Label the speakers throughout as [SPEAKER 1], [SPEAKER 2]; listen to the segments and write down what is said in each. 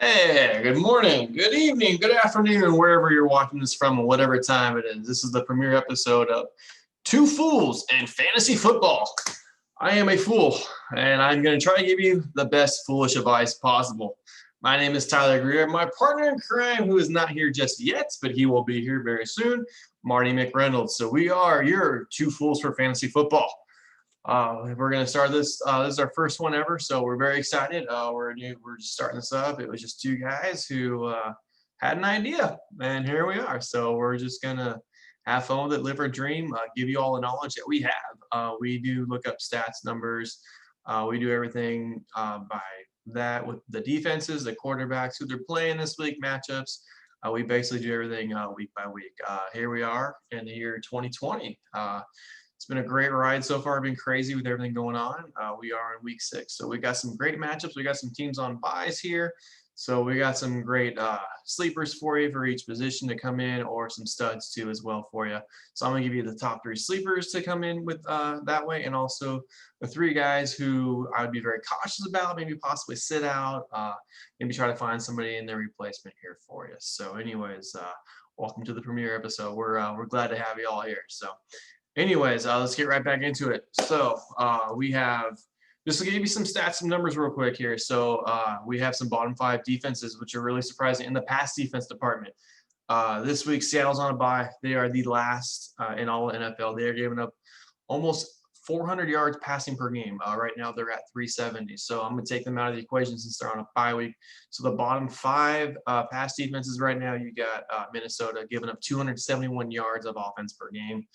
[SPEAKER 1] Hey, good morning, good evening, good afternoon, wherever you're watching this from, and whatever time it is. This is the premiere episode of Two Fools and Fantasy Football. I am a fool, and I'm going to try to give you the best foolish advice possible. My name is Tyler Greer. My partner in crime, who is not here just yet, but he will be here very soon, Marty McReynolds. So we are your Two Fools for Fantasy Football. We're going to start this. This is our first one ever, so we're very excited. We're just starting this up. It was just two guys who had an idea, and here we are. So we're just going to have fun with it, live our dream, give you all the knowledge that we have. We do look up stats, numbers. We do everything by that with the defenses, the quarterbacks, who they're playing this week, matchups. We basically do everything week by week. Here we are in the year 2020. It's been a great ride so far. Been crazy with everything going on. We are in week 6, so we got some great matchups. We got some teams on buys here, so we got some great sleepers for you for each position to come in, or some studs too as well for you. So I'm gonna give you the top 3 sleepers to come in with that way, and also the 3 guys who I would be very cautious about, maybe possibly sit out, maybe try to find somebody in their replacement here for you. So, anyways, welcome to the premiere episode. We're glad to have you all here. So. Anyways, let's get right back into it. So we have, just to give you some stats, some numbers real quick here. So we have some bottom 5 defenses, which are really surprising in the pass defense department. This week, Seattle's on a bye. They are the last in all of NFL. They are giving up almost 400 yards passing per game. Right now, they're at 370. So I'm going to take them out of the equation since they're on a bye week. So the bottom 5 pass defenses right now, you got Minnesota giving up 271 yards of offense per game.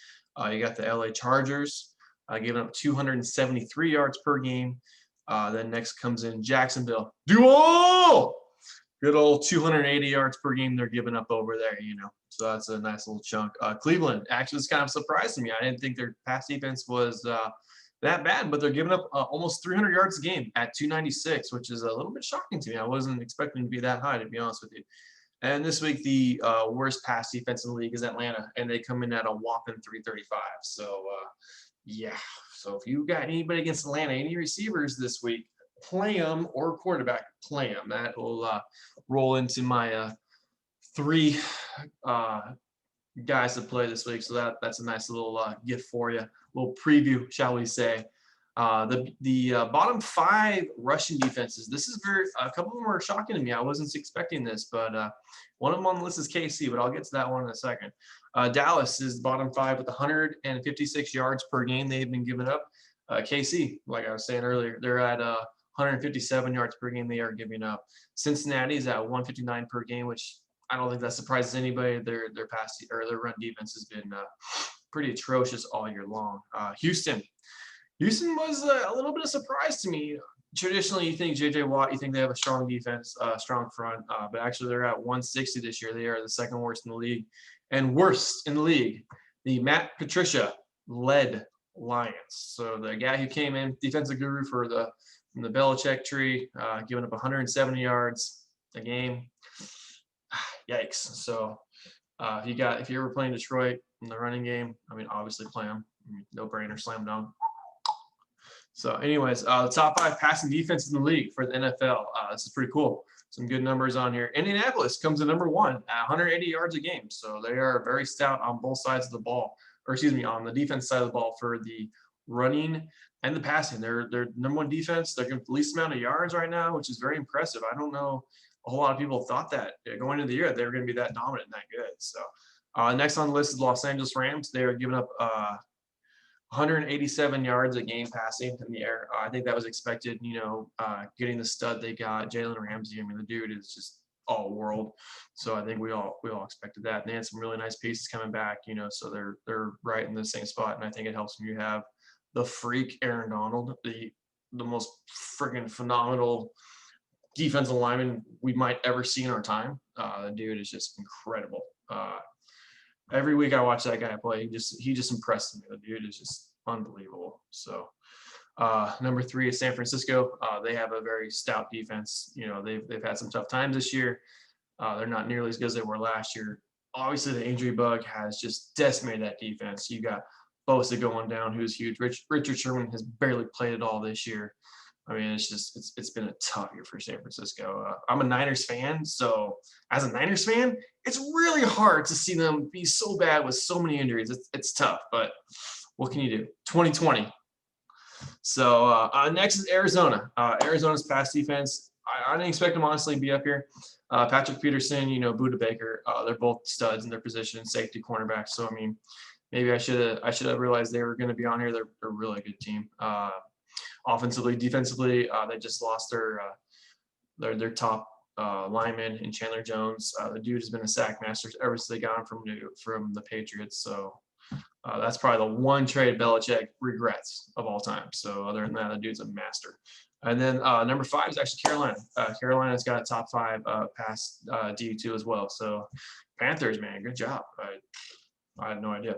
[SPEAKER 1] You got the LA Chargers giving up 273 yards per game. Then next comes in Jacksonville. Duo! Good old 280 yards per game they're giving up over there, So that's a nice little chunk. Cleveland actually was kind of surprising me. I didn't think their pass defense was that bad, but they're giving up almost 300 yards a game at 296, which is a little bit shocking to me. I wasn't expecting to be that high, to be honest with you. And this week, the worst pass defense in the league is Atlanta, and they come in at a whopping 335. So, yeah. So if you got anybody against Atlanta, any receivers this week, play them, or quarterback, play them. That will roll into my 3 guys to play this week. So that's a nice little gift for you, a little preview, shall we say. The bottom 5 rushing defenses. This is a couple of them are shocking to me. I wasn't expecting this, but one of them on the list is KC, but I'll get to that one in a second. Dallas is bottom 5 with 156 yards per game they've been giving up. KC, like I was saying earlier, they're at 157 yards per game they are giving up. Cincinnati is at 159 per game, which I don't think that surprises anybody. Their run defense has been pretty atrocious all year long. Houston was a little bit of surprise to me. Traditionally, you think J.J. Watt, you think they have a strong defense, strong front, but actually they're at 160 this year. They are the second worst in the league, and worst in the league, the Matt Patricia-led Lions. So the guy who came in, defensive guru from the Belichick tree, giving up 170 yards a game. Yikes! So if you ever playing Detroit in the running game, I mean, obviously play them. No brainer, slam dunk. So anyways, the top 5 passing defenses in the league for the NFL. This is pretty cool. Some good numbers on here. Indianapolis comes in number 1 at 180 yards a game. So they are very stout on both sides of the ball, on the defense side of the ball for the running and the passing. They're number 1 defense. They're getting the least amount of yards right now, which is very impressive. I don't know, a whole lot of people thought that going into the year they were going to be that dominant and that good. So next on the list is Los Angeles Rams. They are giving up 187 yards a game passing in the air. I think that was expected, getting the stud they got, Jalen Ramsey. I mean, the dude is just all world. So I think we all expected that. And they had some really nice pieces coming back, so they're right in the same spot. And I think it helps when you have the freak Aaron Donald, the most freaking phenomenal defensive lineman we might ever see in our time. The dude is just incredible. Every week I watch that guy play, he just impressed me. The dude is just unbelievable. So number 3 is San Francisco. They have a very stout defense. They've had some tough times this year. They're not nearly as good as they were last year. Obviously, the injury bug has just decimated that defense. You got Bosa going down, who's huge. Richard Sherman has barely played at all this year. I mean, it's been a tough year for San Francisco. I'm a Niners fan, so as a Niners fan, it's really hard to see them be so bad with so many injuries. It's tough, but what can you do? 2020. So next is Arizona. Arizona's pass defense. I didn't expect them honestly to be up here. Patrick Peterson, Buda Baker. They're both studs in their position, safety, cornerback. So I mean, maybe I should have realized they were going to be on here. They're a really good team. Offensively, defensively, they just lost their top lineman in Chandler Jones. The dude has been a sack master ever since they got him from the Patriots. So that's probably the one trade Belichick regrets of all time. So other than that, the dude's a master. And then number 5 is actually Carolina. Carolina's got a top 5 pass D2 as well. So Panthers, man, good job. I had no idea.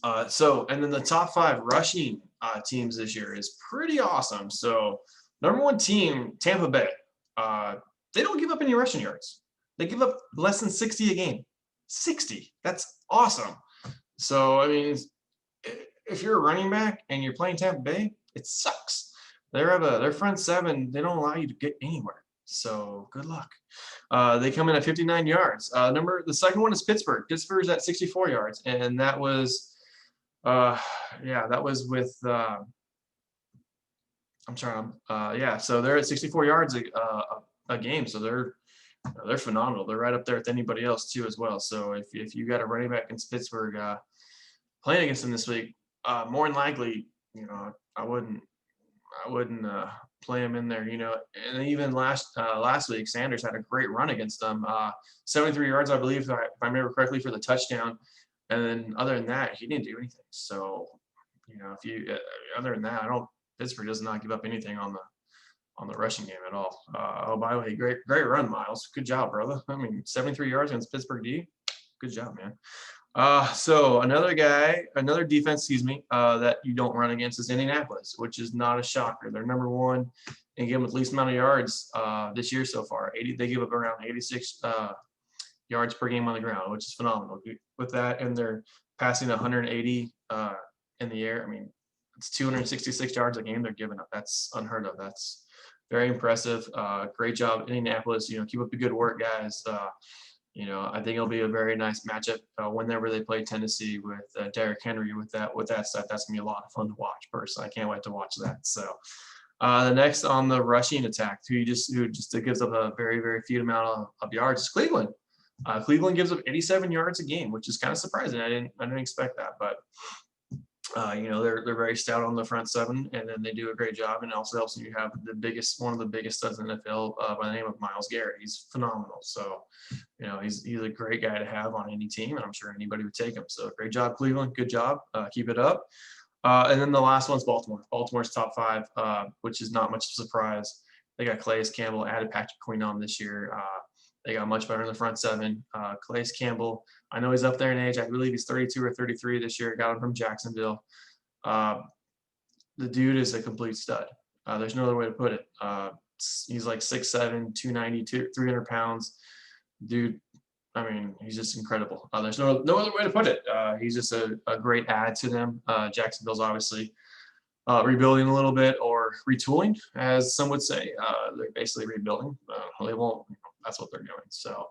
[SPEAKER 1] And then the top 5 rushing teams this year is pretty awesome. So number 1 team, Tampa Bay. They don't give up any rushing yards. They give up less than 60 a game. 60. That's awesome. So, I mean, if you're a running back and you're playing Tampa Bay, it sucks. Their front 7, they don't allow you to get anywhere. So good luck. They come in at 59 yards. The second one is Pittsburgh. Pittsburgh's at 64 yards, and that was with so they're at 64 yards a game. So they're phenomenal. They're right up there with anybody else too as well. So if you got a running back against Pittsburgh playing against them this week, more than likely, I wouldn't play him in there, and even last week, Sanders had a great run against them, 73 yards, I believe, if I remember correctly, for the touchdown. And then other than that, he didn't do anything. So, other than that, Pittsburgh does not give up anything on the rushing game at all. By the way, great run, Miles. Good job, brother. I mean, 73 yards against Pittsburgh D. Good job, man. So another defense, that you don't run against is Indianapolis, which is not a shocker. They're number 1 and give them the least amount of yards this year so far. They give up around 86 yards per game on the ground, which is phenomenal. With that, and they're passing 180 in the air. I mean, it's 266 yards a game they're giving up. That's unheard of. That's very impressive. Great job, Indianapolis. Keep up the good work, guys. I think it'll be a very nice matchup whenever they play Tennessee with Derrick Henry with that stuff. That's gonna be a lot of fun to watch. Personally, I can't wait to watch that. So the next on the rushing attack, who just gives up a very, very few amount of yards, is Cleveland. Cleveland gives up 87 yards a game, which is kind of surprising. I didn't expect that, but they're very stout on the front 7, and then they do a great job. And it also helps when you have one of the biggest studs in the NFL by the name of Myles Garrett. He's phenomenal. So, he's a great guy to have on any team, and I'm sure anybody would take him. So great job, Cleveland. Good job. Keep it up. And then the last one's Baltimore. Baltimore's top 5, which is not much of a surprise. They got Calais Campbell, added Patrick Queen on this year. They got much better in the front 7. Calais Campbell, I know he's up there in age. I believe he's 32 or 33 this year. Got him from Jacksonville. The dude is a complete stud. There's no other way to put it. He's like 6'7", 290, 300 pounds. Dude, I mean, he's just incredible. There's no other way to put it. He's just a great add to them. Jacksonville's obviously rebuilding a little bit, or retooling, as some would say. They're basically rebuilding. They won't. That's what they're doing. So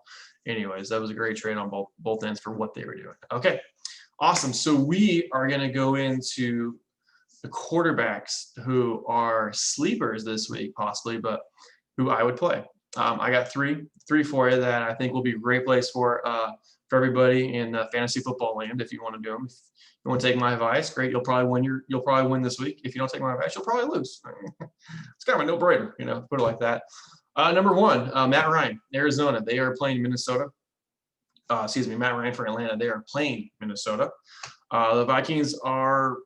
[SPEAKER 1] anyways, that was a great trade on both ends for what they were doing. Okay, awesome. So we are going to go into the quarterbacks who are sleepers this week, possibly, but who I would play. I got three for you that I think will be a great place for everybody in fantasy football land. If you want to do them, if you want to take my advice, great. You'll probably win this week. If you don't take my advice, you'll probably lose. It's kind of a no-brainer, put it like that. Number 1, Matt Ryan, Arizona. They are playing Minnesota. Matt Ryan for Atlanta. They are playing Minnesota. The Vikings are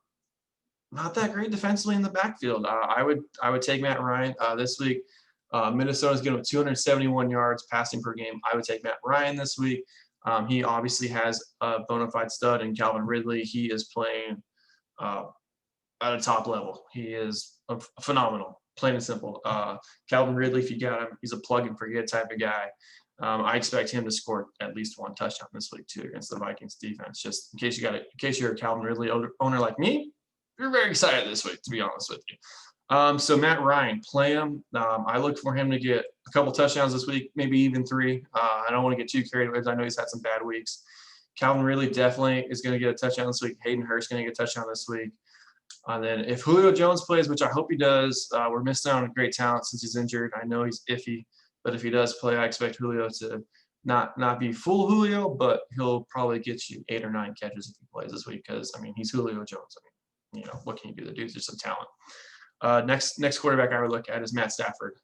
[SPEAKER 1] not that great defensively in the backfield. I would take Matt Ryan this week. Minnesota's giving up 271 yards passing per game. I would take Matt Ryan this week. He obviously has a bona fide stud in Calvin Ridley. He is playing at a top level. He is phenomenal. Plain and simple. Calvin Ridley, if you got him, he's a plug-and-forget type of guy. I expect him to score at least 1 touchdown this week too against the Vikings defense. Just in case you're a Calvin Ridley owner like me, you're very excited this week, to be honest with you. So Matt Ryan, play him. I look for him to get a couple touchdowns this week, maybe even 3. I don't want to get too carried away. I know he's had some bad weeks. Calvin Ridley definitely is going to get a touchdown this week. Hayden Hurst going to get a touchdown this week. And then if Julio Jones plays, which I hope he does, we're missing out on great talent since he's injured. I know he's iffy, but if he does play, I expect Julio to not be full Julio, but he'll probably get you 8 or 9 catches if he plays this week because, I mean, he's Julio Jones. I mean, what can you do? The dude's just some talent. Next quarterback I would look at is Matt Stafford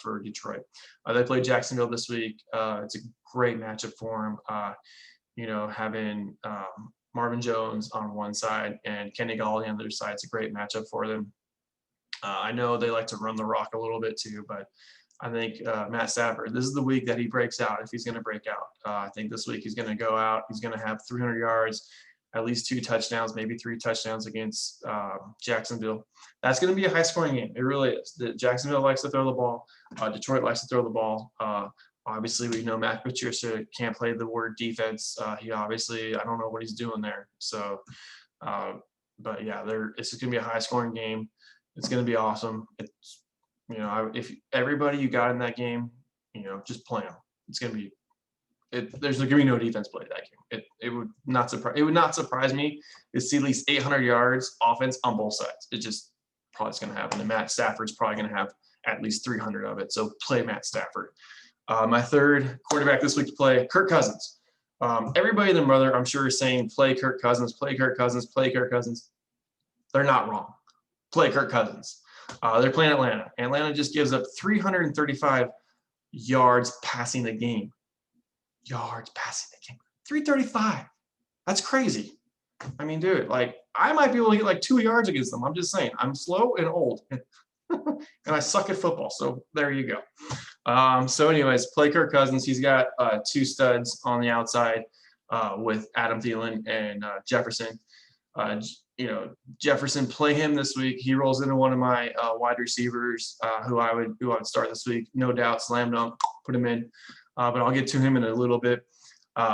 [SPEAKER 1] for Detroit. They play Jacksonville this week. It's a great matchup for him. Having Marvin Jones on one side and Kenny Galladay on the other side, it's a great matchup for them. I know they like to run the rock a little bit too, but I think Matt Stafford, this is the week that he breaks out if he's going to break out. I think this week he's going to go out. He's going to have 300 yards, at least 2 touchdowns, maybe 3 touchdowns against Jacksonville. That's going to be a high-scoring game. It really is. Jacksonville likes to throw the ball. Detroit likes to throw the ball. Obviously, we know Matt Patricia can't play the word defense. He obviously, I don't know what he's doing there. So, but yeah, it's going to be a high-scoring game. It's going to be awesome. It's, if everybody you got in that game, just play them. It's going to be. There's going to be no defense play that game. It would not surprise me to see at least 800 yards offense on both sides. It just probably is going to happen. And Matt Stafford's probably going to have at least 300 of it. So play Matt Stafford. My third quarterback this week to play, Kirk Cousins. Everybody and their mother, I'm sure, is saying play Kirk Cousins, play Kirk Cousins, play Kirk Cousins. They're not wrong. Play Kirk Cousins. They're playing Atlanta. Atlanta just gives up 335 yards passing the game. 335. That's crazy. I mean, dude, I might be able to get 2 yards against them. I'm just saying. I'm slow and old. And I suck at football. So there you go. So anyways, play Kirk Cousins. He's got 2 studs on the outside with Adam Thielen and Jefferson. Jefferson, play him this week. He rolls into one of my wide receivers who I would start this week. No doubt, slam dunk, put him in. But I'll get to him in a little bit.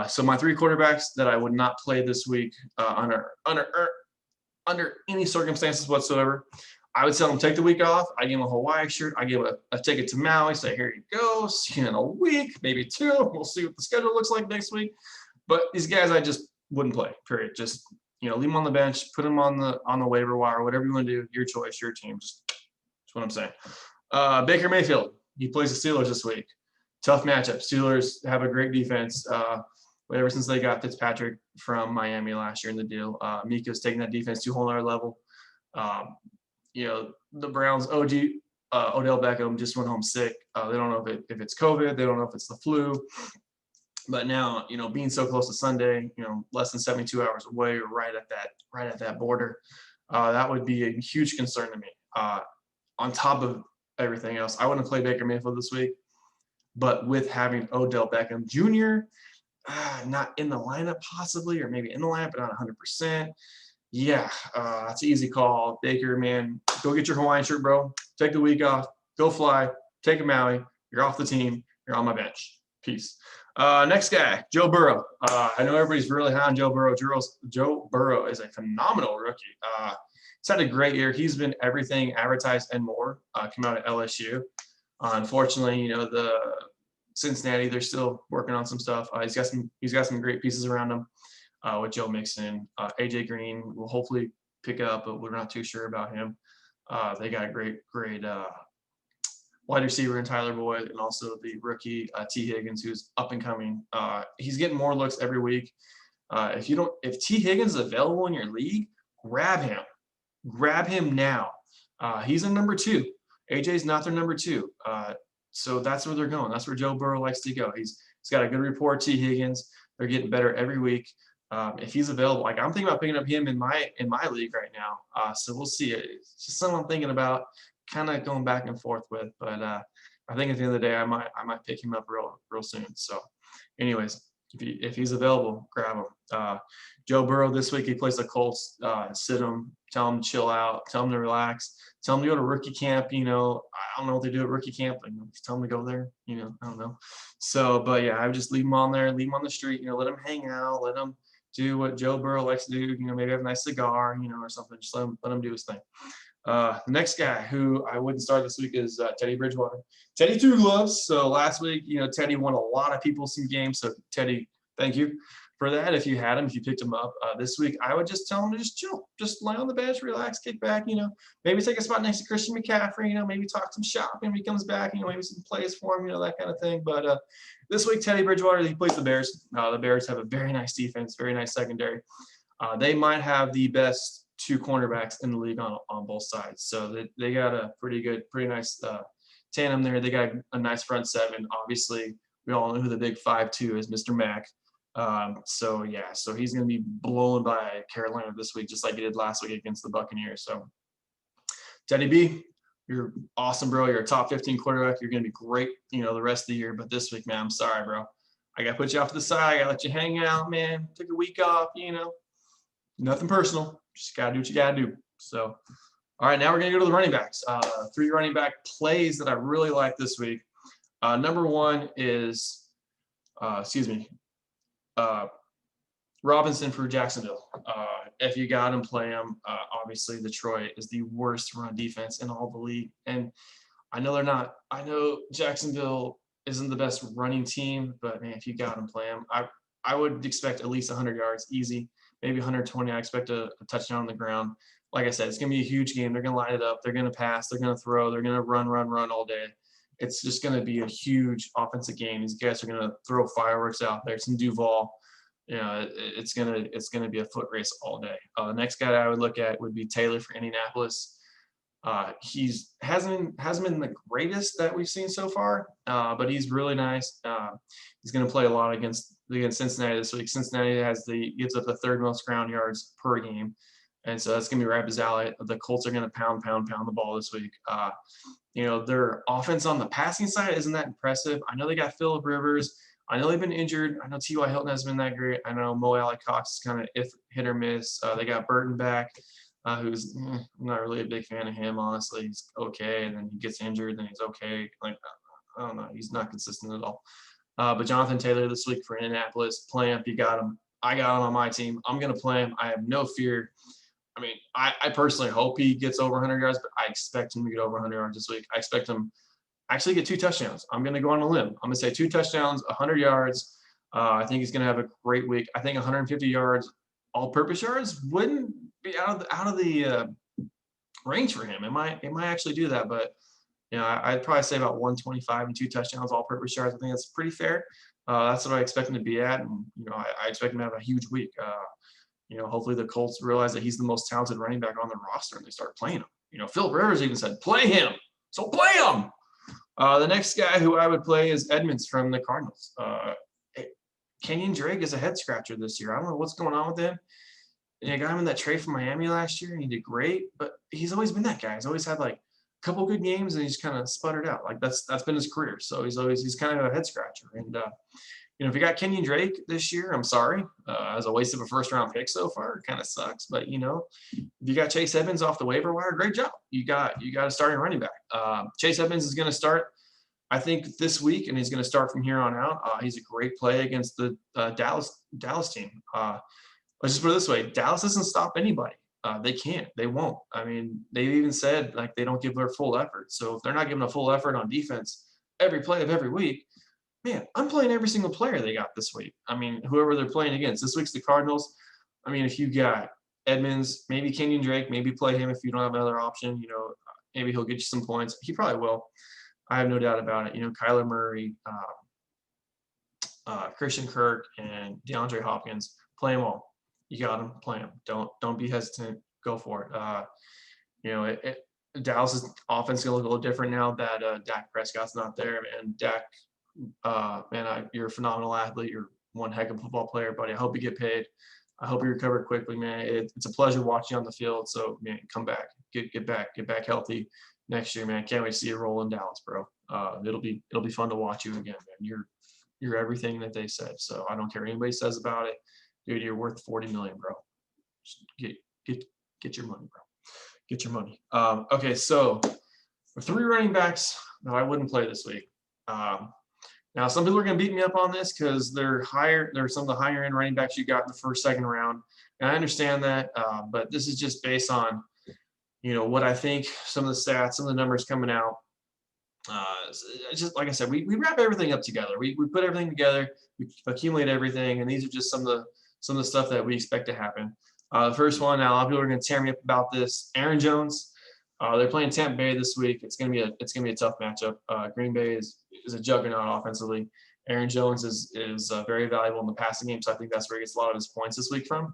[SPEAKER 1] So my 3 quarterbacks that I would not play this week under any circumstances whatsoever, I would tell them take the week off. I give them a Hawaii shirt. I give a ticket to Maui. Say, here you go. See you in a week, maybe 2. We'll see what the schedule looks like next week. But these guys I just wouldn't play, period. Just leave them on the bench, put them on the waiver wire, whatever you want to do. Your choice, your team. That's what I'm saying. Baker Mayfield, he plays the Steelers this week. Tough matchup. Steelers have a great defense. Ever since they got Fitzpatrick from Miami last year in the deal, Mika's taking that defense to a whole other level. The Browns, Odell Beckham just went home sick. They don't know if it's COVID. They don't know if it's the flu. But now, being so close to Sunday, less than 72 hours away, or right at that border, that would be a huge concern to me. On top of everything else, I wouldn't play Baker Mayfield this week. But with having Odell Beckham Jr. Not in the lineup possibly, or maybe in the lineup, but not 100%. Yeah, that's an easy call. Baker, man, go get your Hawaiian shirt, bro. Take the week off. Go fly. Take a Maui. You're off the team. You're on my bench. Peace. Next guy, Joe Burrow. I know everybody's really high on Joe Burrow. Joe Burrow is a phenomenal rookie. He's had a great year. He's been everything advertised and more. Came out of LSU. Unfortunately, the Cincinnati, they're still working on some stuff. He's got some great pieces around him with Joe Mixon. AJ Green will hopefully pick up, but we're not too sure about him. They got a great wide receiver in Tyler Boyd, and also the rookie T. Higgins, who's up and coming. He's getting more looks every week. If T. Higgins is available in your league, grab him. Grab him now. He's in number 2. AJ's not their number 2. So that's where they're going. That's where Joe Burrow likes to go. He's got a good rapport. T. Higgins. They're getting better every week. If he's available, I'm thinking about picking up him in my league right now. So we'll see. It's just something I'm thinking about, kind of going back and forth with. But I think at the end of the day, I might pick him up real soon. So, anyways, if he's available, grab him. Joe Burrow this week, he plays the Colts. Sit him, tell him to chill out, tell him to relax, tell him to go to rookie camp. I don't know what they do at rookie camp, but just tell him to go there. I don't know. So, but yeah, I would just leave him on there, leave him on the street. Let him hang out, let him do what Joe Burrow likes to do. Maybe have a nice cigar, or something. Just let him do his thing. The next guy who I wouldn't start this week is Teddy Bridgewater. Teddy Two Gloves. So last week, Teddy won a lot of people some games. So Teddy, thank you for that. If you had him, if you picked him up this week, I would just tell him to just chill, just lie on the bench, relax, kick back. Maybe take a spot next to Christian McCaffrey. Maybe talk some shop when he comes back. Maybe some plays for him. That kind of thing. But this week, Teddy Bridgewater, he plays the Bears. The Bears have a very nice defense, very nice secondary. They might have the best two cornerbacks in the league on both sides. So they got a pretty nice tandem there. They got a nice front seven. Obviously, we all know who the big 5-2 is, Mr. Mack. So he's going to be blown by Carolina this week, just like he did last week against the Buccaneers. So Teddy B, you're awesome, bro. You're a top 15 quarterback. You're going to be great, the rest of the year. But this week, man, I'm sorry, bro. I got to put you off to the side. I got to let you hang out, man. Take a week off, Nothing personal. Just got to do what you got to do. So, all right, now we're going to go to the running backs. 3 running back plays that I really like this week. Number one is, Robinson for Jacksonville. If you got him, play him. Obviously, Detroit is the worst run defense in all the league. And I know Jacksonville isn't the best running team, but, man, if you got him, play him. I would expect at least 100 yards, easy. Maybe 120. I expect a touchdown on the ground. Like I said, it's going to be a huge game. They're going to line it up. They're going to pass. They're going to throw. They're going to run all day. It's just going to be a huge offensive game. These guys are going to throw fireworks out there. Some Duval. It's gonna be a foot race all day. The next guy I would look at would be Taylor for Indianapolis. He hasn't been the greatest that we've seen so far, but he's really nice. He's going to play a lot against Cincinnati this week. Cincinnati gives up the 3rd most ground yards per game, and so that's going to be right up his alley. The Colts are going to pound the ball this week. Their offense on the passing side isn't that impressive. I know they got Phillip Rivers. I know they've been injured. I know T.Y. Hilton hasn't been that great. I know Mo Alley Cox is kind of hit or miss. They got Burton back, who's I'm not really a big fan of him, honestly. He's okay, and then he gets injured, then he's okay. Like, I don't know. He's not consistent at all. But Jonathan Taylor this week for Indianapolis, play him if you got him. I got him on my team. I'm going to play him. I have no fear. I mean, I personally hope he gets over 100 yards, but I expect him to get over 100 yards this week. I expect him actually get 2 touchdowns. I'm going to go on a limb. I'm going to say 2 touchdowns, 100 yards. I think he's going to have a great week. I think 150 yards, all-purpose yards, wouldn't be out of the range for him. It might actually do that, but I'd probably say about 125 and 2 touchdowns, all-purpose yards. I think that's pretty fair. That's what I expect him to be at, and I expect him to have a huge week. Hopefully the Colts realize that he's the most talented running back on the roster, and they start playing him. Philip Rivers even said, "Play him." So play him. The next guy who I would play is Edmonds from the Cardinals. Kenyon Drake is a head scratcher this year. I don't know what's going on with him. I got him in that trade from Miami last year, and he did great, but he's always been that guy. He's always had like a couple good games, and he's kind of sputtered out. Like that's been his career. So he's kind of a head scratcher. And if you got Kenyon Drake this year, I'm sorry. As a waste of a 1st-round pick so far, it kind of sucks. But if you got Chase Edmonds off the waiver wire, great job. You got a starting running back. Chase Edmonds is going to start, I think, this week, and he's going to start from here on out. He's a great play against the Dallas team. Let's just put it this way: Dallas doesn't stop anybody. They can't. They won't. I mean, they've even said like they don't give their full effort. So if they're not giving a full effort on defense every play of every week, man, I'm playing every single player they got this week. I mean, whoever they're playing against. This week's the Cardinals. I mean, if you got Edmonds, maybe Kenyon Drake, maybe play him if you don't have another option. Maybe he'll get you some points. He probably will. I have no doubt about it. Kyler Murray, Christian Kirk, and DeAndre Hopkins, play them all. You got them, play them. Don't be hesitant. Go for it. Dallas's offense is going to look a little different now that Dak Prescott's not there. And Dak, man, you're a phenomenal athlete. You're one heck of a football player, buddy. I hope you get paid. I hope you recover quickly, man. It's a pleasure watching you on the field. So, man, come back, get back healthy next year, man. Can't wait to see you roll in Dallas, bro. It'll be fun to watch you again, man. You're everything that they said. So I don't care what anybody says about it, dude. You're worth $40 million, bro. Just get your money, bro. Get your money. Okay, so for 3 running backs, no, I wouldn't play this week. Now, some people are going to beat me up on this because they're some of the higher end running backs you got in the 1st, 2nd round, and I understand that. But this is just based on, what I think, some of the stats, some of the numbers coming out. It's just like I said, we wrap everything up together. We put everything together, we accumulate everything, and these are just some of the stuff that we expect to happen. The first one, now a lot of people are going to tear me up about this. Aaron Jones, they're playing Tampa Bay this week. It's gonna be a tough matchup. Green Bay is a juggernaut offensively. Aaron Jones is very valuable in the passing game, so I think that's where he gets a lot of his points this week from.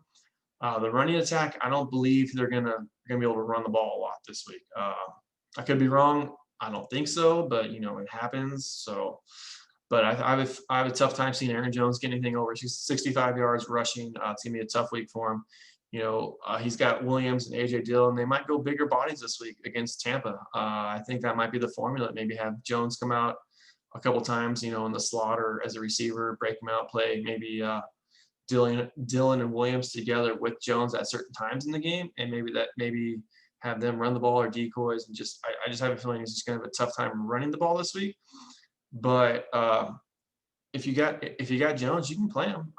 [SPEAKER 1] The running attack, I don't believe they're gonna be able to run the ball a lot this week. I could be wrong. I don't think so, but it happens. So, but I have a tough time seeing Aaron Jones get anything over 65 yards rushing. It's gonna be a tough week for him. He's got Williams and AJ Dillon. They might go bigger bodies this week against Tampa. I think that might be the formula. Maybe have Jones come out a couple times, in the slot or as a receiver, break him out, play maybe Dillon and Williams together with Jones at certain times in the game, and maybe have them run the ball or decoys, and I just have a feeling he's just gonna have a tough time running the ball this week. But if you got Jones, you can play him.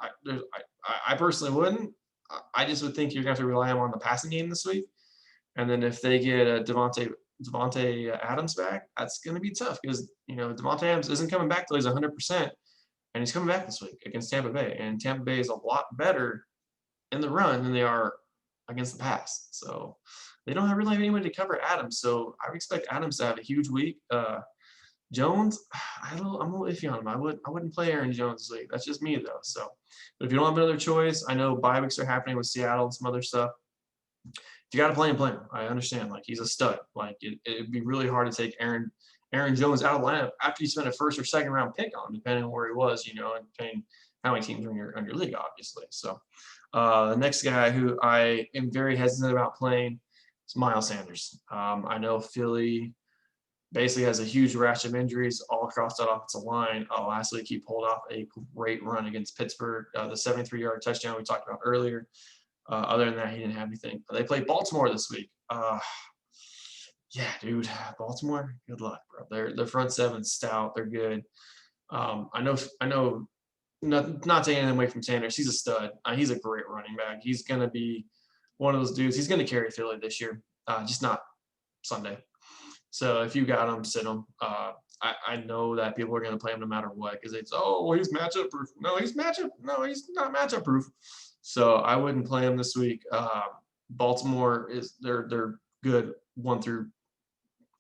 [SPEAKER 1] I personally wouldn't. I just would think you're gonna have to rely on the passing game this week, and then if they get Devontae Adams back, that's gonna be tough because Devontae Adams isn't coming back till he's 100%. And he's coming back this week against Tampa Bay. And Tampa Bay is a lot better in the run than they are against the pass. So they don't really have anybody to cover Adams. So I would expect Adams to have a huge week. Jones, I'm a little iffy on him. I wouldn't play Aaron Jones this week. That's just me though. So, but if you don't have another choice, I know bye weeks are happening with Seattle and some other stuff. If you got to play him. I understand. Like, he's a stud. Like, it'd be really hard to take Aaron Jones out of lineup after you spent a first or second round pick on him, depending on where he was, and depending how many teams are in your league, obviously. So the next guy who I am very hesitant about playing is Miles Sanders. I know Philly basically has a huge rash of injuries all across that offensive line. Last week he pulled off a great run against Pittsburgh, the 73-yard touchdown we talked about earlier. Other than that, he didn't have anything. They play Baltimore this week. Yeah, dude, Baltimore, good luck, bro. Their front seven's stout. They're good. I know. Not taking anything away from Sanders. He's a stud. He's a great running back. He's gonna be one of those dudes. He's gonna carry Philly this year, just not Sunday. So if you got him, sit him. I know that people are gonna play him no matter what because it's he's matchup proof. No, he's not matchup proof. So I wouldn't play him this week. Baltimore they're good 1 through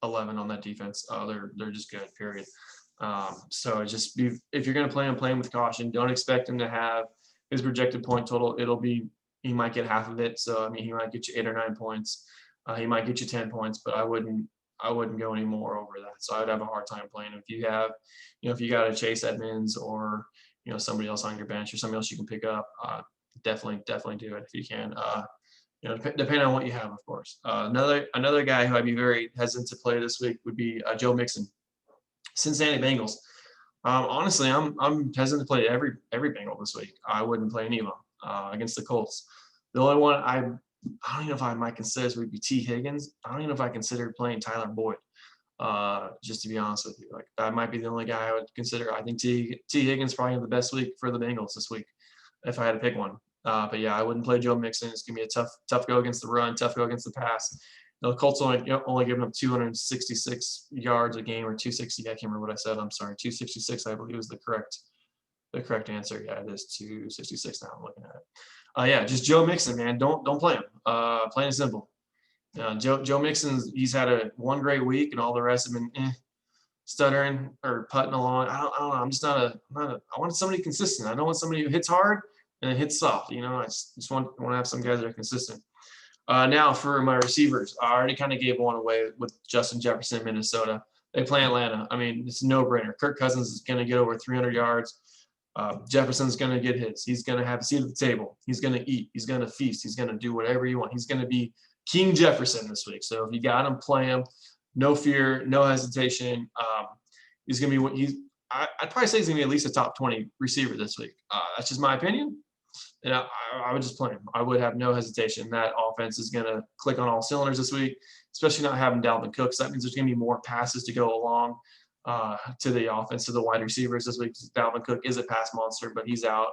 [SPEAKER 1] 11 on that defense. They're just good, period. So just if you're going to play him with caution. Don't expect him to have his projected point total. He might get half of it. So I mean, he might get you 8 or 9 points. He might get you 10 points, but I wouldn't go any more over that. So I would have a hard time playing him. If you got a Chase Edmonds or somebody else on your bench or somebody else you can pick up, definitely do it if you can. Depending on what you have, of course. Another guy who I'd be very hesitant to play this week would be Joe Mixon, Cincinnati Bengals. Honestly, I'm hesitant to play every Bengal this week. I wouldn't play any of them against the Colts. The only one I don't even know if I might consider this would be T. Higgins. I don't even know if I considered playing Tyler Boyd. Just to be honest with you, like that might be the only guy I would consider. I think T. Higgins probably have the best week for the Bengals this week if I had to pick one. But yeah, I wouldn't play Joe Mixon. It's gonna be a tough go against the run, tough go against the pass. The Colts only giving up 266 yards a game or 260. I can't remember what I said. I'm sorry, 266. I believe was the correct answer. Yeah, it is 266 now. I'm looking at it. Yeah, just Joe Mixon, man. Don't play him. Plain and simple. Joe Mixon's he's had one great week, and all the rest have been stuttering or putting along. I don't know. I'm just not I want somebody consistent. I don't want somebody who hits hard and hits soft. I just want to have some guys that are consistent. Now for my receivers, I already kind of gave one away with Justin Jefferson, Minnesota. They play Atlanta. I mean, it's a no-brainer. Kirk Cousins is going to get over 300 yards. Jefferson's going to get his. He's going to have a seat at the table. He's going to eat. He's going to feast. He's going to do whatever you want. He's going to be King Jefferson this week. So if you got him, play him. No fear, no hesitation. He's going to be – I'd probably say he's going to be at least a top 20 receiver this week. That's just my opinion. And I would just play him. I would have no hesitation. That offense is going to click on all cylinders this week, especially not having Dalvin Cook. So that means there's going to be more passes to go along to the offense, to the wide receivers this week. Dalvin Cook is a pass monster, but he's out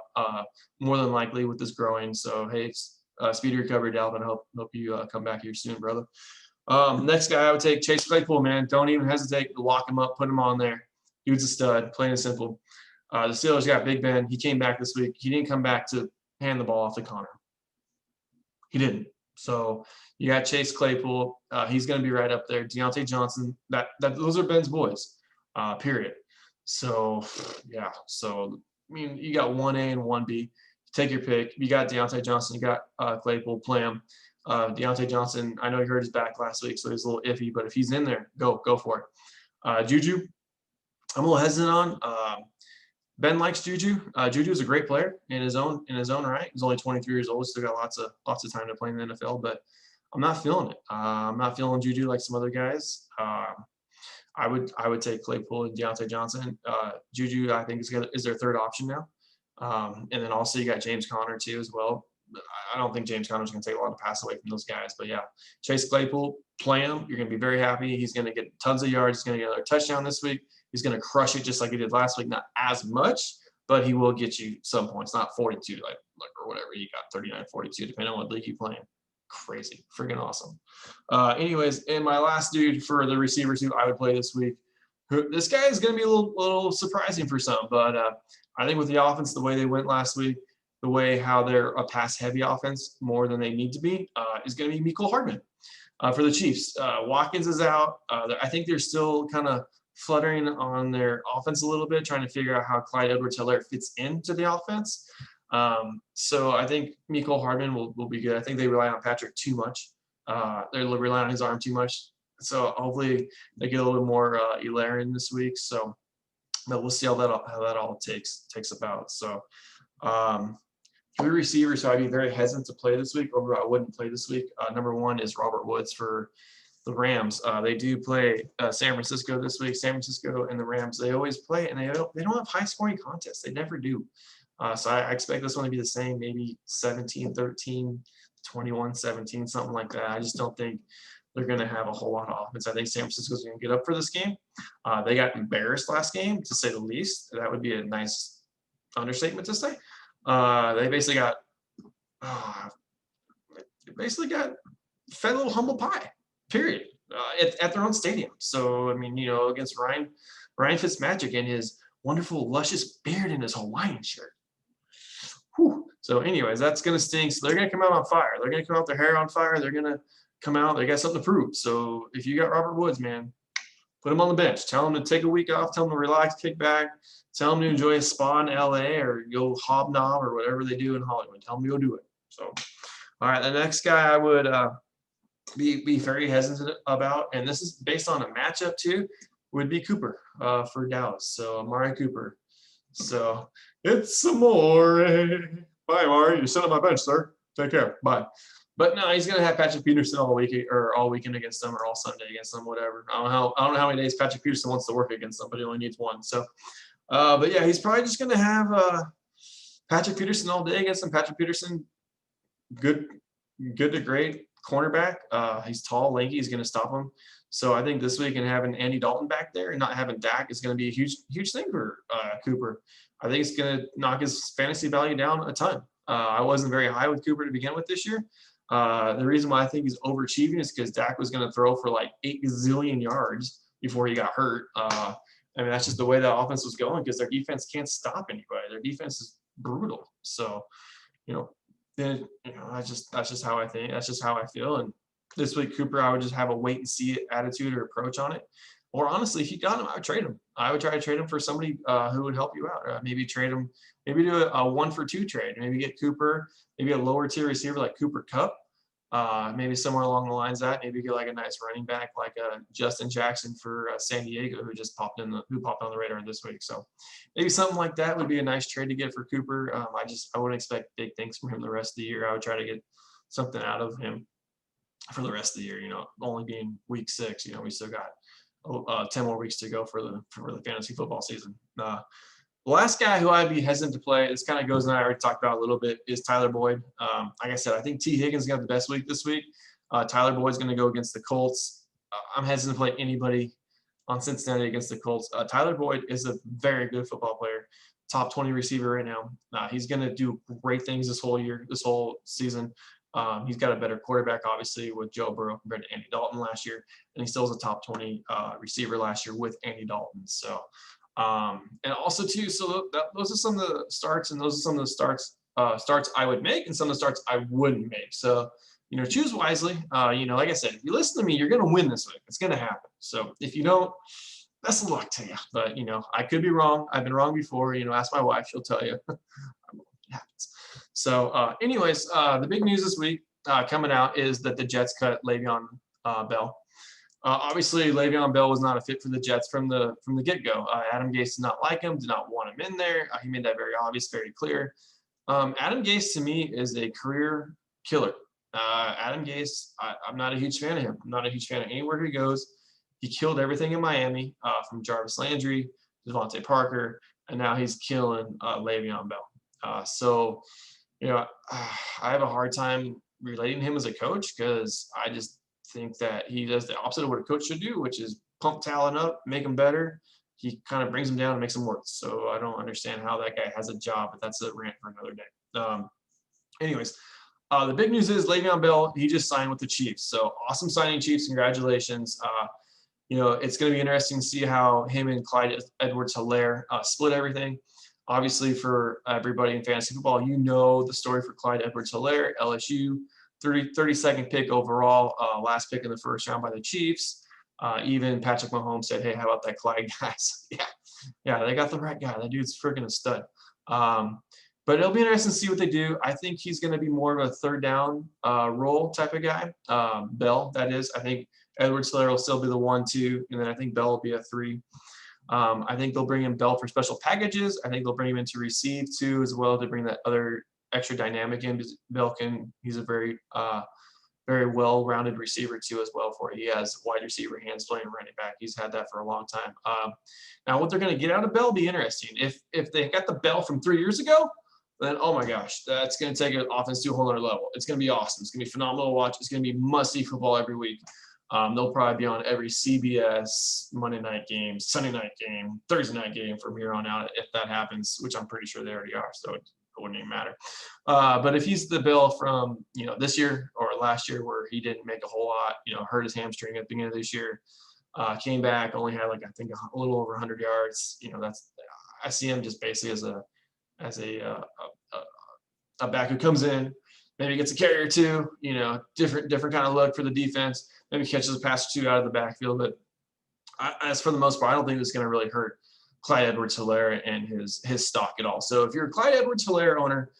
[SPEAKER 1] more than likely with this growing. So, hey, speedy recovery, Dalvin. Hope you come back here soon, brother. Next guy, I would take Chase Claypool, man. Don't even hesitate to lock him up, put him on there. Dude's a stud, plain and simple. The Steelers got Big Ben. He came back this week. He didn't come back to hand the ball off to Connor. He didn't. So you got Chase Claypool. He's going to be right up there. Deontay Johnson. Those are Ben's boys. Period. So yeah. So I mean, you got 1A and 1B. Take your pick. You got Deontay Johnson. You got Claypool. Play him. Deontay Johnson. I know he hurt his back last week, so he's a little iffy. But if he's in there, go for it. Juju. I'm a little hesitant on. Ben likes Juju. Juju is a great player in his own right. He's only 23 years old, still got lots of time to play in the NFL. But I'm not feeling it. I'm not feeling Juju like some other guys. I would take Claypool and Deontay Johnson. Juju, I think, is their third option now. And then also you got James Conner too as well. I don't think James Conner's going to take a lot of pass away from those guys. But yeah, Chase Claypool, play him. You're going to be very happy. He's going to get tons of yards. He's going to get another touchdown this week. He's going to crush it just like he did last week. Not as much, but he will get you some points. Not 42 like or whatever. He got 39, 42, depending on what league you're playing. Crazy. Freaking awesome. Anyways, and my last dude for the receivers who I would play this week, this guy is going to be a little surprising for some, but I think with the offense, the way they went last week, the way how they're a pass-heavy offense more than they need to be, is going to be Mecole Hardman for the Chiefs. Watkins is out. I think they're still kind of fluttering on their offense a little bit, trying to figure out how Clyde Edwards-Helaire fits into the offense. So I think Mecole Hardman will be good. I think they rely on Patrick too much. They rely on his arm too much. So hopefully they get a little more Helaire in this week. So, but we'll see how that all takes about. So, three receivers who I'd be very hesitant to play this week, or I wouldn't play this week. Number one is Robert Woods for the Rams. They do play San Francisco this week. San Francisco and the Rams, they always play, and they don't have high-scoring contests. They never do. So I expect this one to be the same, maybe 17-13, 21-17, something like that. I just don't think they're going to have a whole lot of offense. I think San Francisco's going to get up for this game. They got embarrassed last game, to say the least. That would be a nice understatement to say. They basically got fed a little humble pie, period, at their own stadium. So, I mean, against Ryan Fitzmagic and his wonderful, luscious beard and his Hawaiian shirt. Whew. So, anyways, that's going to stink. So, they're going to come out on fire. They're going to come out with their hair on fire. They're going to come out. They got something to prove. So, if you got Robert Woods, man, put him on the bench. Tell him to take a week off. Tell him to relax, kick back. Tell him to enjoy a spa in LA or go hobnob or whatever they do in Hollywood. Tell him to go do it. So, all right, the next guy I would be very hesitant about, and this is based on a matchup too, would be Cooper for Dallas. So, Amari Cooper. So, it's Amore. Bye, Amari. You're sitting on my bench, sir. Take care. Bye. But no, he's going to have Patrick Peterson all weekend against them, or all Sunday against them, whatever. I don't know how many days Patrick Peterson wants to work against them, but he only needs one. So, but yeah, he's probably just going to have Patrick Peterson all day against him. Patrick Peterson, good to great cornerback. He's tall, lanky. He's going to stop him. So I think this week, and having Andy Dalton back there and not having Dak is going to be a huge thing for Cooper. I think it's going to knock his fantasy value down a ton. I wasn't very high with Cooper to begin with this year. The reason why I think he's overachieving is because Dak was going to throw for like 8 gazillion yards before he got hurt. I mean, that's just the way that offense was going, because their defense can't stop anybody. Their defense is brutal. So, that's just how I think. That's just how I feel. And this week, Cooper, I would just have a wait and see attitude or approach on it. Or honestly, if you got him, I would trade him. I would try to trade him for somebody who would help you out. Maybe trade him. Maybe do a 1-for-2 trade. Maybe get Cooper. Maybe a lower tier receiver like Cooper Kupp. Maybe somewhere along the lines of that. Maybe get like a nice running back like Justin Jackson for San Diego, who popped on the radar this week. So maybe something like that would be a nice trade to get for Cooper. I wouldn't expect big things from him the rest of the year. I would try to get something out of him for the rest of the year. Only being week 6. We still got 10 more weeks to go for the fantasy football season. The last guy who I'd be hesitant to play, this kind of goes, and I already talked about a little bit, is Tyler Boyd. Like I said, I think T. Higgins got the best week this week. Tyler Boyd's going to go against the Colts. I'm hesitant to play anybody on Cincinnati against the Colts. Tyler Boyd is a very good football player, top 20 receiver right now. He's going to do great things this whole season. He's got a better quarterback, obviously, with Joe Burrow compared to Andy Dalton last year, and he still was a top 20 receiver last year with Andy Dalton. So, and also too, so those are some of the starts, and those are some of the starts I would make, and some of the starts I wouldn't make. So, choose wisely. Like I said, if you listen to me, you're going to win this week. It's going to happen. So if you don't, best of luck to you. But I could be wrong. I've been wrong before. Ask my wife; she'll tell you. It happens. So, anyways, the big news this week coming out is that the Jets cut Le'Veon Bell. Obviously, Le'Veon Bell was not a fit for the Jets from the get-go. Adam Gase did not like him, did not want him in there. He made that very obvious, very clear. Adam Gase, to me, is a career killer. Adam Gase, I'm not a huge fan of him. I'm not a huge fan of anywhere he goes. He killed everything in Miami, from Jarvis Landry, Devontae Parker, and now he's killing Le'Veon Bell. So, I have a hard time relating him as a coach because I just think that he does the opposite of what a coach should do, which is pump talent up, make them better. He kind of brings them down and makes them worse. So I don't understand how that guy has a job, but that's a rant for another day. Anyways, the big news is Le'Veon Bell, he just signed with the Chiefs. So awesome signing, Chiefs. Congratulations. It's going to be interesting to see how him and Clyde Edwards-Helaire split everything. Obviously, for everybody in fantasy football, the story for Clyde Edwards-Helaire, LSU, 32nd pick overall, last pick in the first round by the Chiefs. Even Patrick Mahomes said, "Hey, how about that Clyde guy?" So, yeah, they got the right guy. That dude's freaking a stud. But it'll be interesting to see what they do. I think he's going to be more of a third down role type of guy. Bell, that is. I think Edwards-Helaire will still be the 1-2, and then I think Bell will be a 3. I think they'll bring in Bell for special packages. I think they'll bring him in to receive too, as well, to bring that other extra dynamic in. Bell he's a very very well-rounded receiver too, as well. He has wide receiver hands playing running back. He's had that for a long time. Now, what they're going to get out of Bell will be interesting. If they got the Bell from 3 years ago, then oh my gosh, that's going to take an offense to a whole other level. It's going to be awesome. It's going to be phenomenal to watch. It's going to be must-see football every week. They'll probably be on every CBS Monday night game, Sunday night game, Thursday night game from here on out if that happens, which I'm pretty sure they already are. So it wouldn't even matter. But if he's the Bill from this year or last year where he didn't make a whole lot, hurt his hamstring at the beginning of this year, came back, only had I think a little over 100 yards. I see him just basically as a back who comes in, maybe gets a carry or two, different kind of look for the defense, maybe catches a pass or two out of the backfield. But as for the most part, I don't think it's going to really hurt Clyde Edwards-Helaire and his stock at all. So if you're a Clyde Edwards-Helaire owner,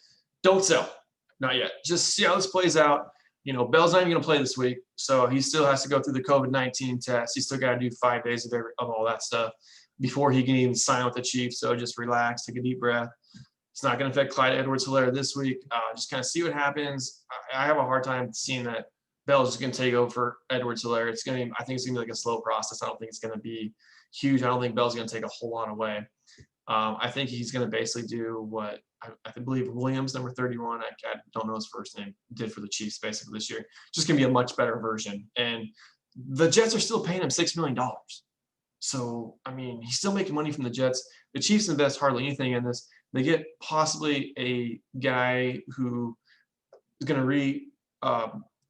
[SPEAKER 1] don't sell. Not yet. Just see how this plays out. Bell's not even going to play this week, so he still has to go through the COVID-19 test. He's still got to do 5 days of all that stuff before he can even sign with the Chiefs. So just relax, take a deep breath. It's not going to affect Clyde Edwards-Helaire this week. Just kind of see what happens. I have a hard time seeing that Bell's just going to take over Edwards-Helaire. I think it's going to be like a slow process. I don't think it's going to be huge. I don't think Bell's going to take a whole lot away. I think he's going to basically do what I believe Williams, number 31, I don't know his first name, did for the Chiefs basically this year. Just going to be a much better version. And the Jets are still paying him $6 million. So, he's still making money from the Jets. The Chiefs invest hardly anything in this. They get possibly a guy who is going to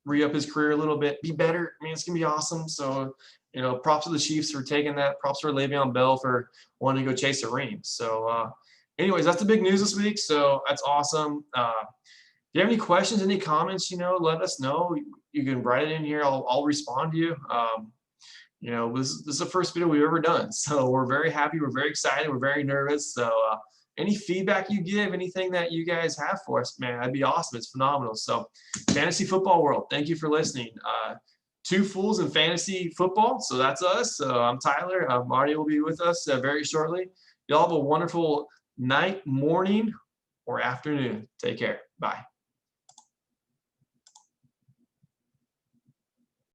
[SPEAKER 1] re-up his career a little bit, be better. It's going to be awesome. So, props to the Chiefs for taking that. Props for Le'Veon Bell for wanting to go chase a ring. So, anyways, that's the big news this week. So that's awesome. If you have any questions, any comments, let us know. You can write it in here. I'll respond to you. This is the first video we've ever done. So we're very happy. We're very excited. We're very nervous. So any feedback you give, anything that you guys have for us, man, that'd be awesome. It's phenomenal. So fantasy football world, thank you for listening. Two fools in fantasy football. So that's us. So I'm Tyler. Marty will be with us very shortly. Y'all have a wonderful night, morning, or afternoon. Take care. Bye.